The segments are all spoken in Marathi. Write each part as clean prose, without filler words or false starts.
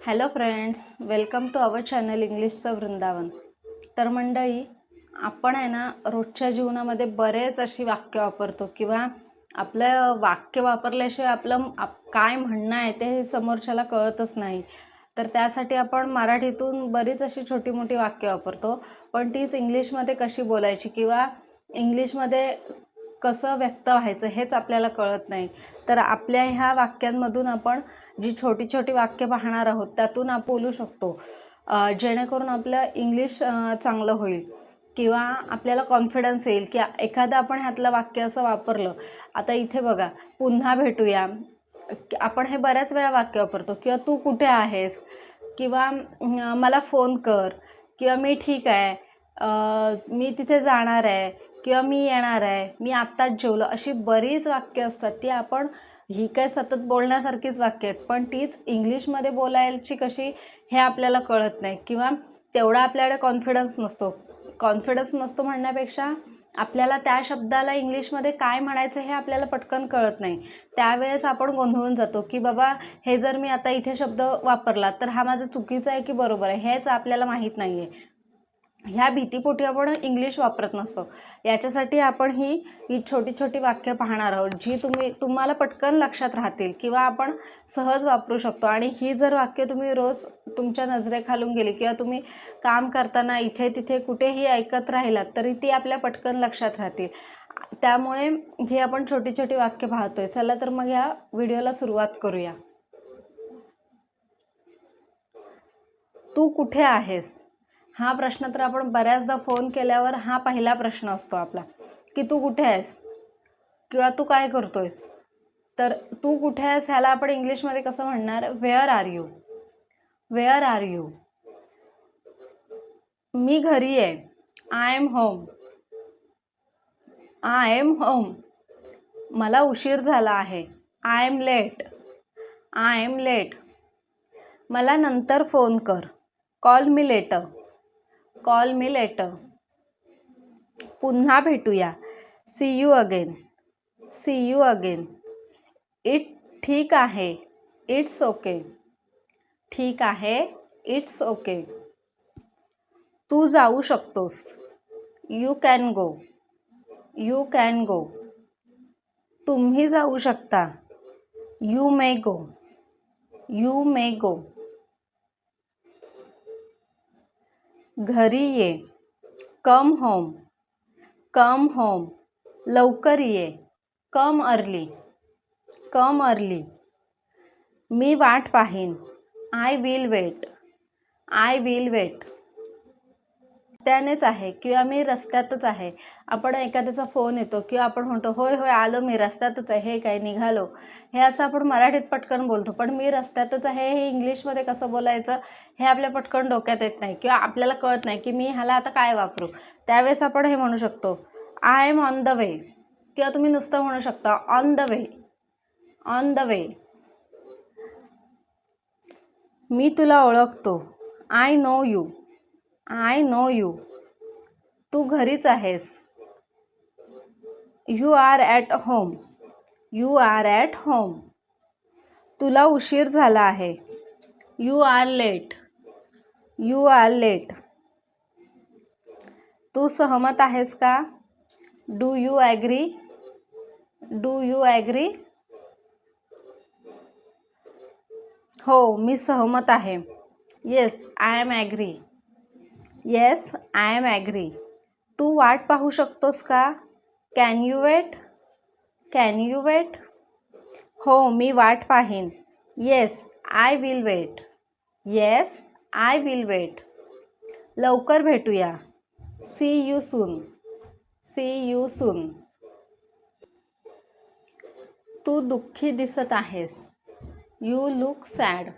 Hello friends, welcome to our channel इंग्लिशचं वृंदावन. तर मंडळी, आपण आहे ना रोजच्या जीवनामध्ये बरेच अशी वाक्य वापरतो किंवा आपलं वाक्य वापरल्याशिवाय आपलं काय म्हणणं आहे ते समोरच्याला कळतच नाही. तर त्यासाठी आपण मराठीतून बरीच अशी छोटी मोठी वाक्य वापरतो, पण तीच इंग्लिशमध्ये कशी बोलायची किंवा इंग्लिशमध्ये कसं व्यक्त व्हायचं हेच आपल्याला कळत नाही. तर आपल्या ह्या वाक्यांमधून आपण जी छोटी छोटी वाक्य पाहणार आहोत त्यातून आपण बोलू शकतो, जेणेकरून आपलं इंग्लिश चांगलं होईल किंवा आपल्याला कॉन्फिडन्स येईल की एखादं आपण ह्यातलं वाक्य असं वापरलं. आता इथे बघा, पुन्हा भेटूया, आपण हे बऱ्याच वेळा वाक्य वापरतो. किंवा तू कुठे आहेस, किंवा मला फोन कर, किंवा मी ठीक आहे, मी तिथे जाणार आहे, किंवा मी येणार आहे, मी आत्ताच जेवलो. अशी बरीच वाक्य असतात ती आपण, ही काय सतत बोलण्यासारखीच वाक्य आहेत, पण तीच इंग्लिशमध्ये बोलायची कशी हे आपल्याला कळत नाही किंवा तेवढा आपल्याकडे कॉन्फिडन्स नसतो म्हणण्यापेक्षा आपल्याला त्या शब्दाला इंग्लिशमध्ये काय म्हणायचं हे आपल्याला पटकन कळत नाही. त्यावेळेस आपण गोंधळून जातो की बाबा, हे जर मी आता इथे शब्द वापरला तर हा माझं चुकीचं आहे की बरोबर आहे, हेच आपल्याला माहीत नाही आहे. ह्या भीतीपोटी आपण इंग्लिश वापरत नसतो. याच्यासाठी आपण ही छोटी छोटी वाक्य पाहणार आहोत, जी तुम्हाला पटकन लक्षात राहतील किंवा आपण सहज वापरू शकतो. आणि ही जर वाक्य तुम्ही रोज तुमच्या नजरेखालून गेली किंवा तुम्ही काम करताना इथे तिथे कुठेही ऐकत राहिलात तरी ती आपल्या पटकन लक्षात राहतील. त्यामुळे ही आपण छोटी छोटी वाक्य पाहतोय. चला तर मग या व्हिडिओला सुरुवात करूया. तू कुठे आहेस? हा प्रश्न तर आपण बऱ्याचदा फोन केल्यावर हा पहिला प्रश्न असतो आपला, की तू कुठे आहेस किंवा तू काय करतोयस. तर तू कुठे आहेस ह्याला आपण इंग्लिशमध्ये कसं म्हणणार? Where are you. Where are you. मी घरी आहे. I am home. I am home. मला उशीर झाला आहे. I am late. I am late. मला नंतर फोन कर. Call me later. Call me later. पुन्हा भेटूया. See you again. See you again. ठीक आहे. It's okay. ठीक आहे. इट्स ओके. तू जाऊ शकतोस. You can go. You can go. तुम्ही जाऊ शकता. You may go. You may go. घरी ये. Come home. Come home. लवकर ये. Come early. Come early. मी वाट पाहीन. I will wait. I will wait. रस्त्यानेच आहे किंवा मी रस्त्यातच आहे. आपण एखाद्याचा फोन येतो किंवा आपण म्हणतो होय होय आलो, मी रस्त्यातच आहे, हे काय निघालो, हे असं आपण मराठीत पटकन बोलतो. पण मी रस्त्यातच आहे हे इंग्लिशमध्ये कसं बोलायचं हे आपल्या पटकन डोक्यात येत नाही किंवा आपल्याला कळत नाही की मी ह्याला आता काय वापरू. त्यावेळेस आपण हे म्हणू शकतो, I am on the way. किंवा तुम्ही नुसतं म्हणू शकता on the way. On the way. मी तुला ओळखतो. I know you. I know you. तू घरीच आहेस. You are at home. You are at home. तुला उशीर झाला आहे. You are late. You are late. तू सहमत आहेस का? Do you agree. Do you agree. हो, मी सहमत आहे. Yes, I am agree. Yes, I am agree. तू वाट पाहू शकतोस का? Can you wait. Can you wait. हो, मी वाट पाहीन. Yes, I will wait. Yes, I will wait. लवकर भेटूया. See you soon. See you soon. तू दुःखी दिसत आहेस. You look sad.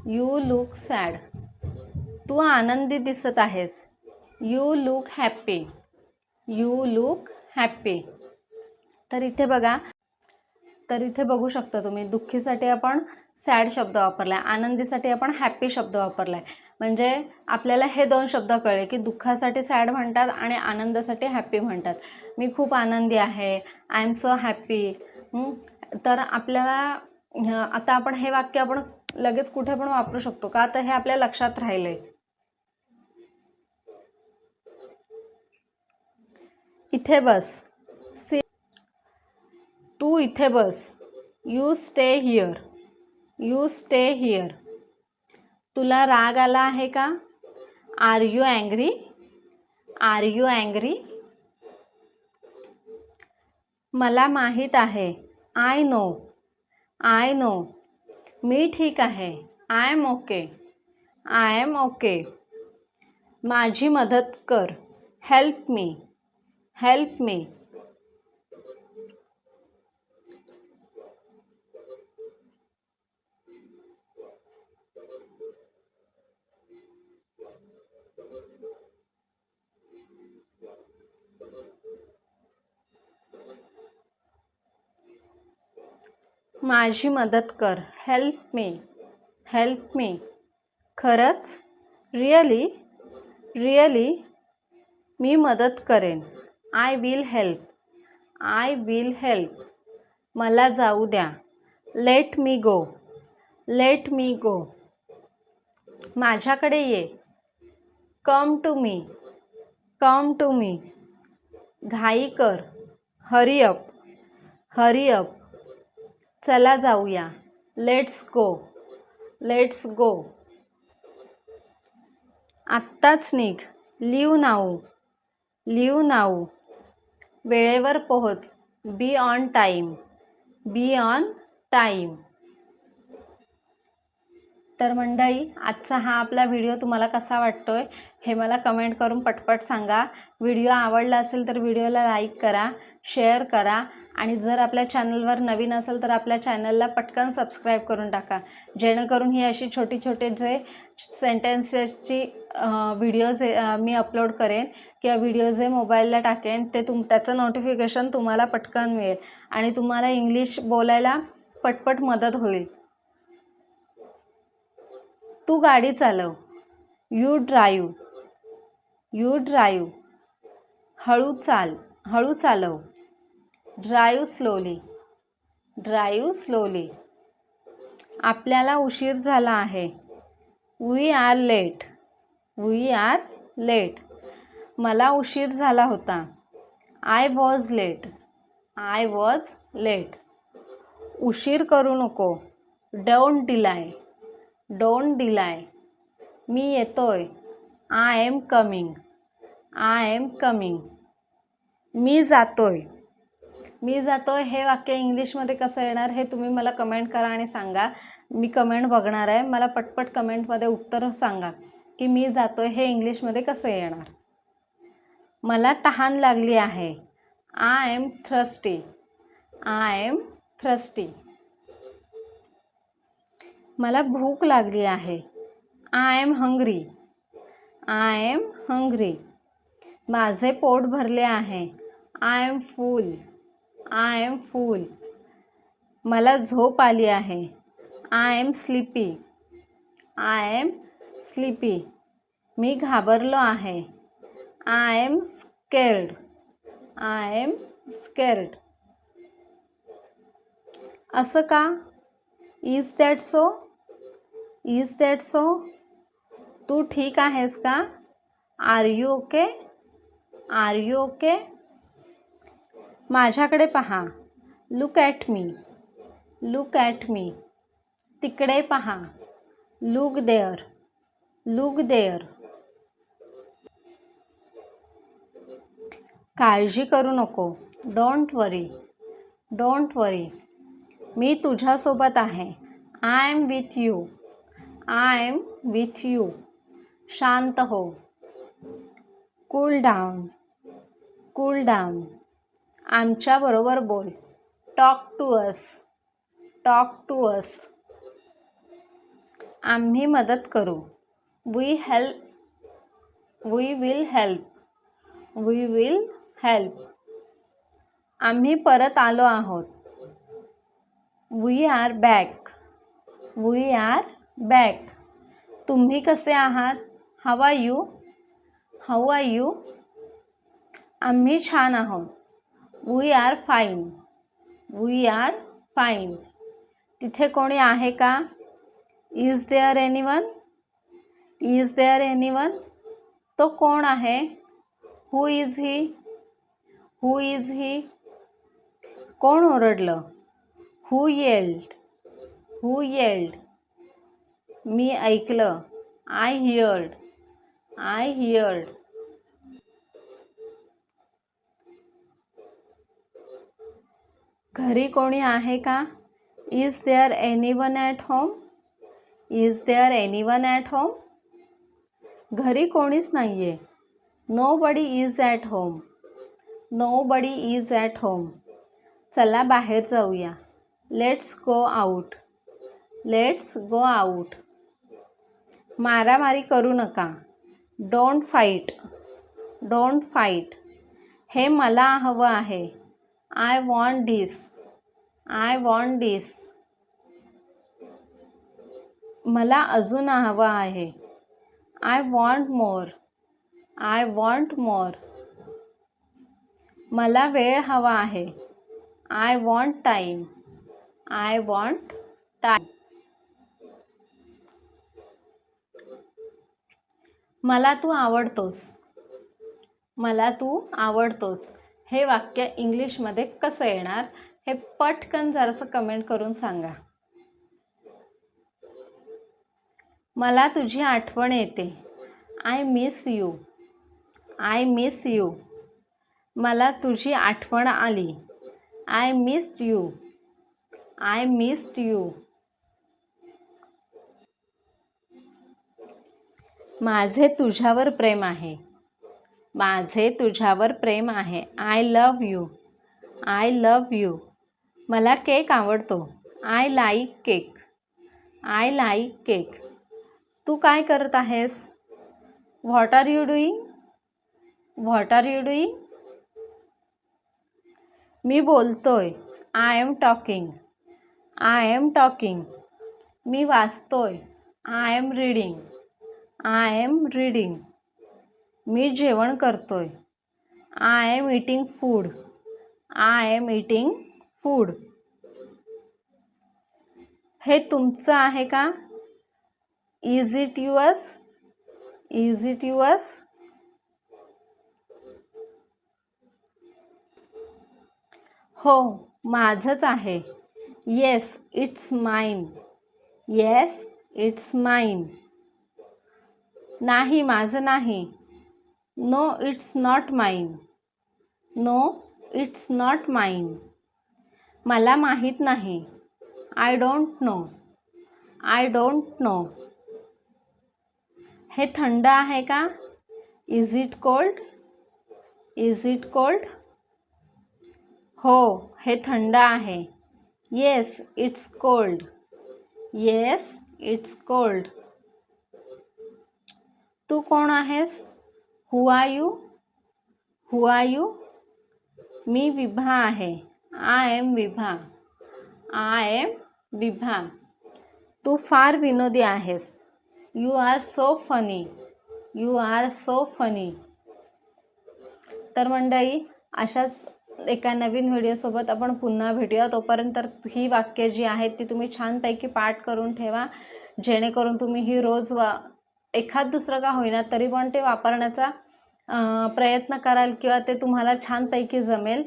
You look sad. तू आनंदी दिसत आहेस. You look happy. You look happy. तर इथे बघू शकता तुम्ही, दुःखीसाठी आपण सॅड शब्द वापरला आहे, आनंदीसाठी आपण हॅप्पी शब्द वापरला आहे. म्हणजे आपल्याला हे दोन शब्द कळले की दुःखासाठी सॅड म्हणतात आणि आनंदासाठी हॅप्पी म्हणतात. मी खूप आनंदी आहे. I am so happy. तर आपल्याला आता आपण हे वाक्य आपण लगेच कुठे पण वापरू शकतो का, तर हे आपल्या लक्षात राहिलंय. इथे बस. तू इथे बस. You stay here. You stay here. तुला राग आला आहे का? Are you angry? Are you angry? मला माहीत आहे. I know. I know. मी ठीक आहे. I am okay. I am okay. माझी मदत कर. Help me. Help me. माझी मदत कर. Help me. Help me. खरंच? रिअली? रिअली? मी मदत करेन. I will help. I will help. मला जाऊ द्या. लेट मी गो. Late me go. माझ्याकडे ये. Come to me. Come to me. घाई कर. Hurry up. Hurry up. चला जाऊया. Let's go. Let's go. आत्ताच निघ. Leave now. Leave now. वेळेवर पोहोच. Be on time. Be on time. तर मंडळी, आजचा हा आपला व्हिडिओ तुम्हाला कसा वाटतोय हे मला कमेंट करून पटपट सांगा. व्हिडिओ आवडला असेल तर व्हिडिओला लाईक करा, शेअर करा आणि जर आपल्या चॅनलवर नवीन असेल तर आपल्या चॅनलला पटकन सबस्क्राईब करून टाका, जेणेकरून ही अशी छोटी छोटे जे सेंटेन्सेसची व्हिडिओज मी अपलोड करेन किंवा व्हिडिओ जे मोबाईलला टाकेन ते त्याचं नोटिफिकेशन तुम्हाला पटकन मिळेल आणि तुम्हाला इंग्लिश बोलायला पटपट मदत होईल. तू गाडी चालव. You drive. You drive. हळू चाल. हळू चालव. Drive slowly. Drive slowly. आपल्याला उशीर झाला आहे. We are late. We are late. मला उशीर झाला होता. I was late. I was late. उशीर करू नको. Don't delay. Don't delay. मी येतोय. I am coming. I am coming. मी जातोय. मी जातोय हे वाक्य इंग्लिशमध्ये कसं येणार हे तुम्ही मला कमेंट करा आणि सांगा. मी कमेंट बघणार आहे. मला पटपट कमेंटमध्ये उत्तर सांगा की मी जातोय हे इंग्लिशमध्ये कसं येणार. मला तहान लागली आहे. I am thirsty. I am thirsty. मला भूक लागली आहे. I am hungry. I am hungry. माझे पोट भरले आहे. I am full. I am full. मला झोप आली आहे. I am sleepy. I am sleepy. मी घाबरलो आहे. I am scared. I am scared. असं का? Is that so? Is that so? तू ठीक आहेस का? Are you okay? Are you okay? माझ्याकडे पहा. Look at me. Look at me. तिकडे पहा. Look there. Look there. काळजी करू नको. Don't worry. डोंट वरी. मी तुझ्यासोबत आहे. I am with you. I am with you. शांत हो. Cool down. Cool down. आमच्याबरोबर बोल. Talk to us. Talk to us. आम्ही मदत करू. We help. We will help. We will help. आम्ही परत आलो आहोत. We are back. We are back. तुम्ही कसे आहात? How are you? How are you? आम्ही छान आहोत. We are fine. We are fine. तिथे कोणी आहे का? Is there anyone, is there anyone, तो कोण आहे? हु is he, who is he, कोण ओरडलं? हु येल्ड, हु येल्ड, मी ऐकलं. I heard, I heard. घरी कोणी आहे का? Is there anyone at home, is there anyone at home, घरी कोणीच नाही आहे. Nobody is at home, nobody is at home, चला बाहेर जाऊया. Let's go out, let's go out. मारामारी करू नका. Don't fight, don't fight. हे मला हवं आहे. I want this, I want this, मला अजून हवं आहे. I want more, I want मोर, मला वेळ हवा आहे. I want time, I want time. मला तू आवडतोस, मला तू आवडतोस. हे वाक्य इंग्लिशमध्ये कसं येणार हे पटकन जरासं कमेंट करून सांगा. मला तुझी आठवण येते. I miss you, I miss you, मला तुझी आठवण आली. I missed you, I missed you. माझे तुझ्यावर प्रेम आहे, माझे तुझ्यावर प्रेम आहे. I love you, I love you, मला केक आवडतो. I like cake, I like cake. तू काय करत आहेस? What are you doing, what are you doing, मी बोलतोय. I am talking, I am talking, मी वाचतोय. I am reading, I am reading, मी जेवण करतोय. I am eating food, I am eating food. हे तुमचं आहे का? Is it yours, is it yours, हो माझंच आहे. Yes it's mine, yes it's mine, नाही माझं नाही. No it's not mine, no it's not mine, मला माहीत नाही. I don't know, I don't know, हे थंड आहे का? Is it cold, is it cold, हो हे थंड आहे. Yes it's cold, yes it's cold. तू कोण आहेस? Who are you, who are you, मी विभा आहे. I am Vibha, I am Vibha. तू फार विनोदी आहेस. You are so funny, you are so funny. तर मंडळी, अशाच एका नवीन व्हिडिओसोबत आपण पुन्हा भेटूया. तोपर्यंत ही वाक्य जी आहेत ती तुम्ही छानपैकी पाठ करून ठेवा, जेणेकरून तुम्ही ही रोज एखाद दुसरं का होईना तरी पण ते वापरण्याचा प्रयत्न कराल किंवा ते तुम्हाला छानपैकी जमेल.